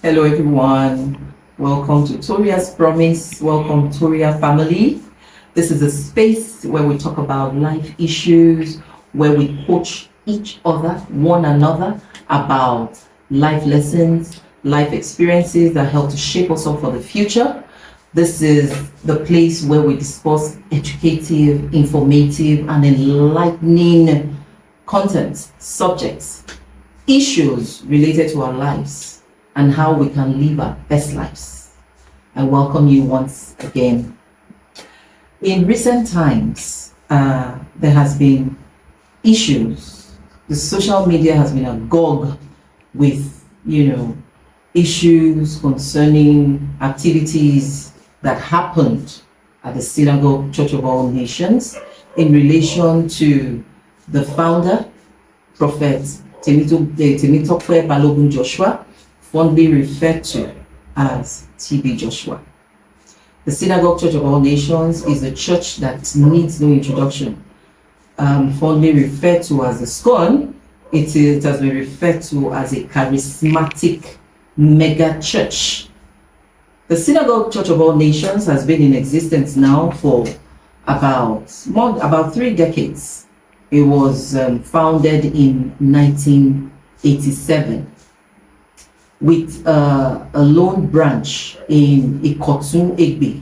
Hello, everyone. Welcome to TORIA'S Promise. Welcome, TORIA family. This is a space where we talk about life issues, where we coach each other, one another, about life lessons, life experiences that help to shape us up for the future. This is the place where we discuss educative, informative, and enlightening content, subjects, issues related to our lives, and how we can live our best lives. I welcome you once again. In recent times, there has been issues. The social media has been agog with, issues concerning activities that happened at the Synagogue Church of All Nations in relation to the founder, Prophet Temitope Balogun Joshua, fondly referred to as TB Joshua. The Synagogue Church of All Nations is a church that needs no introduction. Fondly referred to as the SCON, it has been referred to as a charismatic mega church. The Synagogue Church of All Nations has been in existence now for about 3 decades. It was founded in 1987. With a lone branch in Ikotun Egbe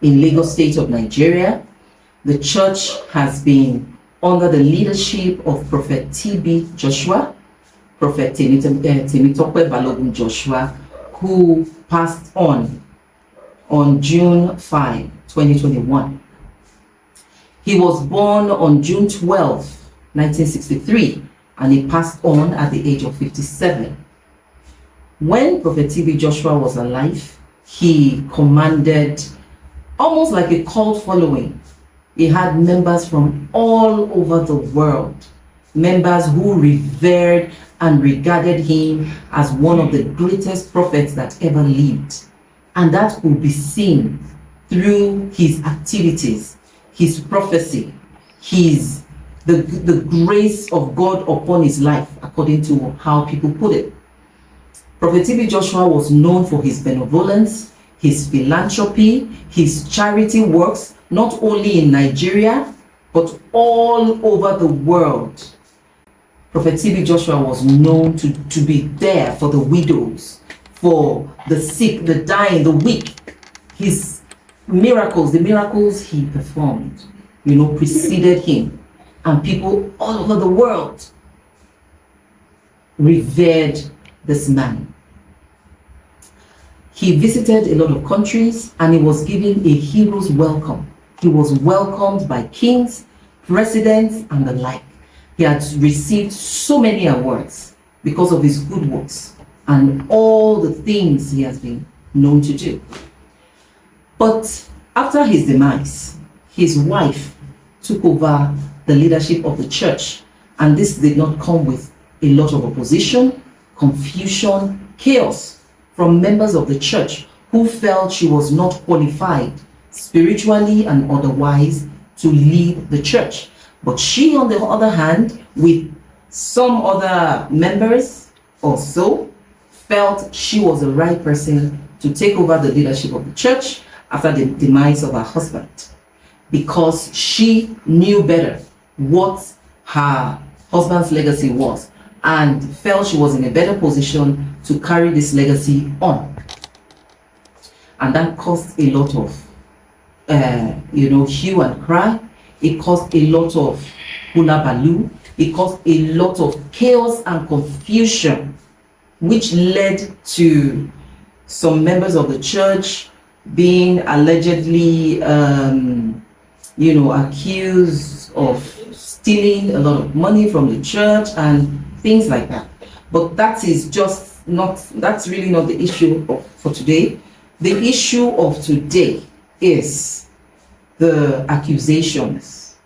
in Lagos State of Nigeria. The church has been under the leadership of Prophet TB Joshua, Prophet Temitope Balogun Joshua, who passed on June 5, 2021. He was born on June 12, 1963, and he passed on at the age of 57. When Prophet TB Joshua was alive, he commanded almost like a cult following. He had members from all over the world, members who revered and regarded him as one of the greatest prophets that ever lived. And that could be seen through his activities, his prophecy, the grace of God upon his life, according to how people put it. Prophet TB Joshua was known for his benevolence, his philanthropy, his charity works, not only in Nigeria, but all over the world. Prophet TB Joshua was known to be there for the widows, for the sick, the dying, the weak. His miracles, the miracles he performed, preceded him. And people all over the world revered this man. He visited a lot of countries and he was given a hero's welcome. He was welcomed by kings, presidents, and the like. He had received so many awards because of his good works and all the things he has been known to do. But after his demise, his wife took over the leadership of the church, and this did not come with a lot of opposition, confusion, chaos from members of the church who felt she was not qualified spiritually and otherwise to lead the church. But she, on the other hand, with some other members also, felt she was the right person to take over the leadership of the church after the demise of her husband, because she knew better what her husband's legacy was and felt she was in a better position to carry this legacy on. And that caused a lot of hue and cry. It caused a lot of hula baloo. It caused a lot of chaos and confusion, which led to some members of the church being allegedly accused of stealing a lot of money from the church and things like that. But that's really not the issue for today. The issue of today is the accusations,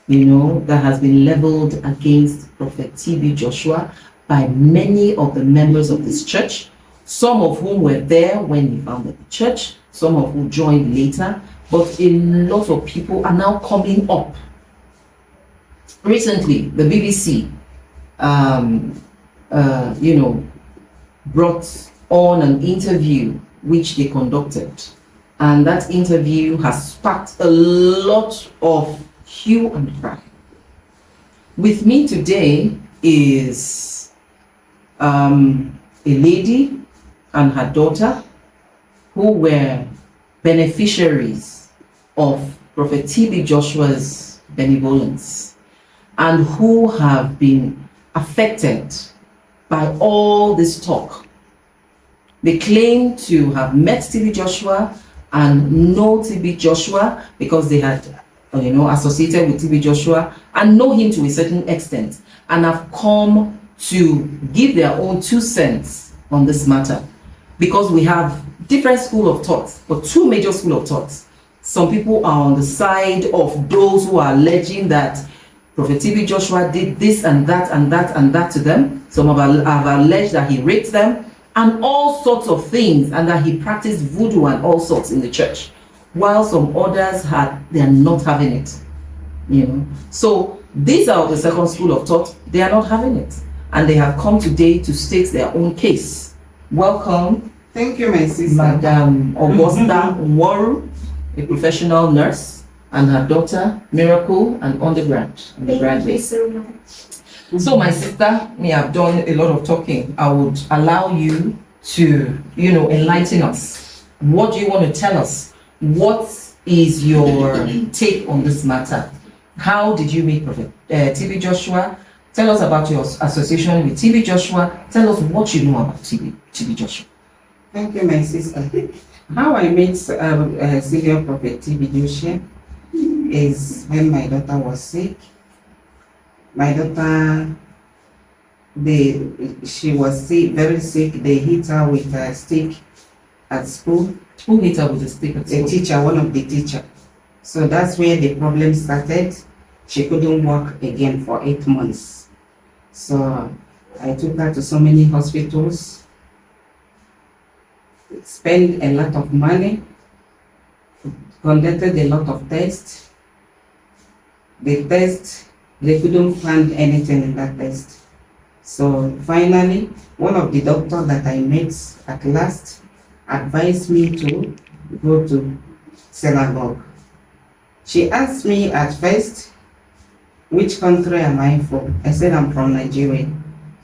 that has been leveled against Prophet TB Joshua by many of the members of this church, some of whom were there when he founded the church, some of whom joined later, but a lot of people are now coming up. Recently, the BBC brought on an interview which they conducted. And that interview has sparked a lot of hue and cry. With me today is a lady and her daughter who were beneficiaries of Prophet T.B. Joshua's benevolence and who have been affected by all this talk. They claim to have met T.B. Joshua and know T.B. Joshua because they had, associated with T.B. Joshua and know him to a certain extent, and have come to give their own 2 cents on this matter. Because we have different school of thoughts, but 2 major school of thoughts. Some people are on the side of those who are alleging that Prophet T.B. Joshua did this and that and that and that to them. Some have alleged that he raped them and all sorts of things, and that he practiced voodoo and all sorts in the church, while some others they are not having it. So these are the second school of thought. They are not having it, and they have come today to state their own case. Welcome. Thank you, my sister. Madam Augusta Waru, a professional nurse, and her daughter Miracle, an undergraduate. Thank you so much. So my sister, me have done a lot of talking. I would allow you to, enlighten us. What do you want to tell us? What is your take on this matter? How did you meet Prophet T.B. Joshua? Tell us about your association with T.B. Joshua. Tell us what you know about T.B. Joshua. Thank you, my sister. How I met Senior Prophet T.B. Joshua is when my daughter was sick. My daughter, she was sick, very sick. They hit her with a stick at school. Who hit her with a stick at school? A teacher, one of the teachers. So that's where the problem started. She couldn't walk again for 8 months. So I took her to so many hospitals, spent a lot of money, conducted a lot of tests. They couldn't find anything in that test. So finally, one of the doctors that I met at last advised me to go to Synagogue. She asked me at first, which country am I from? I said, I'm from Nigeria.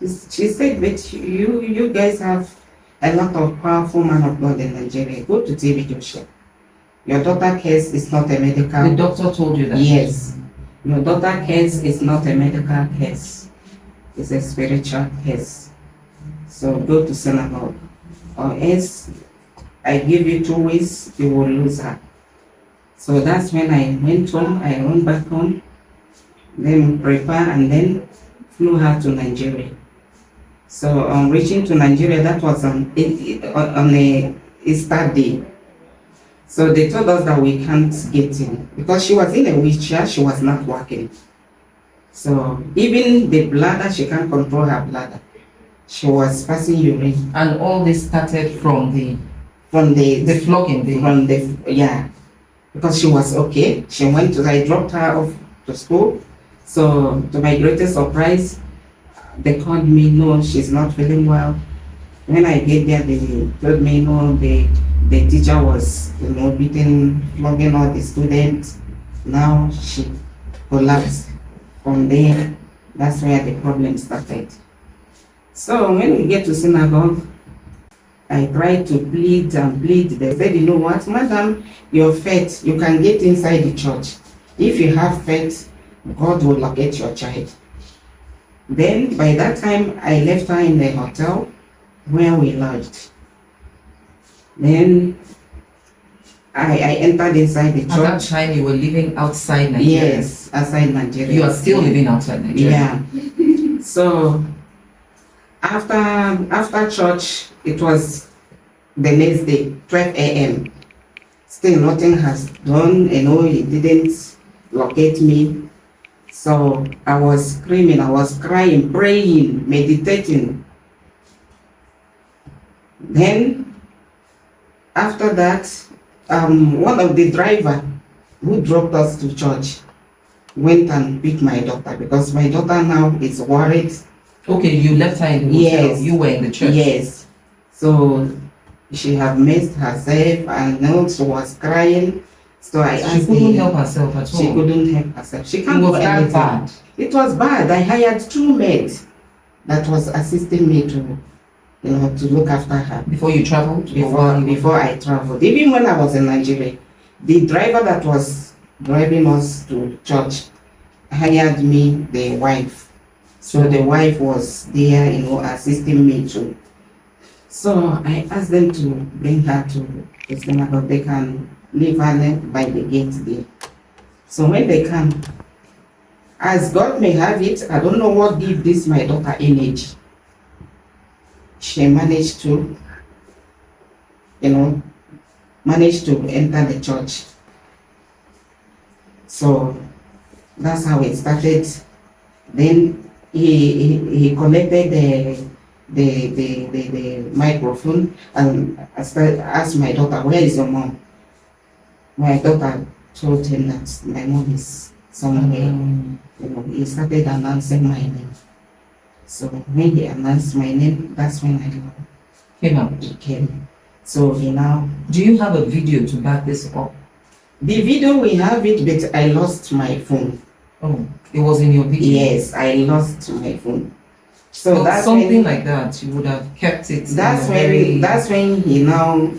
She said, but you guys have a lot of powerful man of God in Nigeria. Go to T.B. Joshua. Your daughter's case is not a medical. The doctor told you that? Yes. Your daughter's case is not a medical case. It's a spiritual case. So go to Synagogue. Or else, I give you 2 weeks, you will lose her. So that's when I went home. I went back home, then prepare, and then flew her to Nigeria. So on reaching to Nigeria, that was on a Easter day. So they told us that we can't get in because she was in a wheelchair, she was not walking. So even the bladder, she can't control her bladder. She was passing urine. And all this started from the flogging? Yeah. Because she was okay. I dropped her off to school. So to my greatest surprise, they called me, no, she's not feeling well. When I get there, they told me, no, the teacher was, beating, flogging all the students. Now she collapsed. From there, that's where the problem started. So when we get to Synagogue, I tried to plead and plead. They said, you know what, madam, your faith, you can get inside the church. If you have faith, God will locate your child. Then by that time, I left her in the hotel where we lodged. Then I entered inside the church. At that time, you were living outside Nigeria? Yes, outside Nigeria. You are still living outside Nigeria? Yeah. So after church, it was the next day, 12 a.m. Still nothing has done, he didn't locate me. So I was screaming, I was crying, praying, meditating. Then after that, one of the driver who dropped us to church went and picked my daughter because my daughter now is worried. Okay, you left her in the hotel. Yes. You were in the church. Yes. So she had missed herself and now she was crying. So I She asked couldn't her, help herself at all. she couldn't help herself. She It can't was do that anything. bad. It was bad. I hired 2 maids that was assisting me to, to look after her Before you traveled? Or while you were- before I traveled. Even when I was in Nigeria, the driver that was driving us to church hired me the wife. So the wife was there, assisting me too. So I asked them to bring her to the synagogue. They can leave her by the gate there. So when they come, as God may have it, I don't know what gave this my daughter energy. She managed to, managed to enter the church. So that's how it started. Then he connected the microphone and asked my daughter, "Where is your mom?" My daughter told him that my mom is somewhere. He started announcing my name. So when he announced my name, that's when I Came out. came. So he now, Do you have a video to back this up? the video we have it, but I lost my phone. Oh, it was in your video? Yes, I lost my phone. So Well, that's something when, like that, you would have kept it. that's in a very- when he now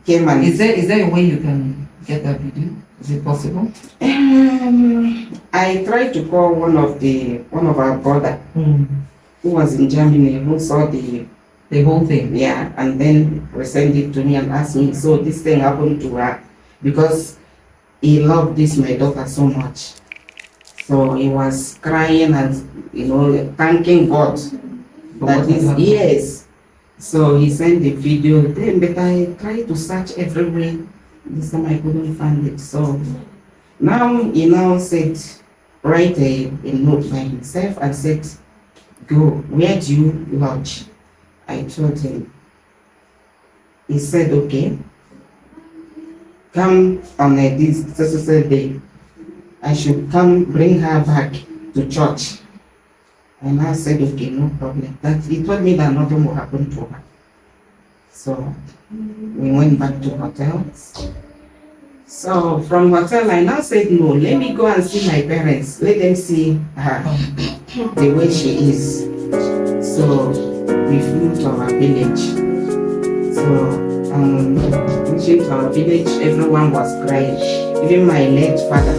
came and Is there a way you can get that video? Is it possible? I tried to call one of our brother who was in Germany, who saw The whole thing. yeah, and then sent it to me and asked me, so this thing happened to her because he loved this my daughter so much. So he was crying and thanking God that is yes. So he sent the video then, but I tried to search everywhere. This time I couldn't find it. So now he now said, write a note by himself and said, go, where do you lodge? I told him. He said, okay, come on this day. I should come bring her back to church. And I said, okay, no problem. That he told me that nothing will happen to her. So we went back to hotel. So from hotel, I now said, no, let me go and see my parents. Let them see her the way she is. So we flew to our village. So reaching to our village, everyone was crying. Even my late father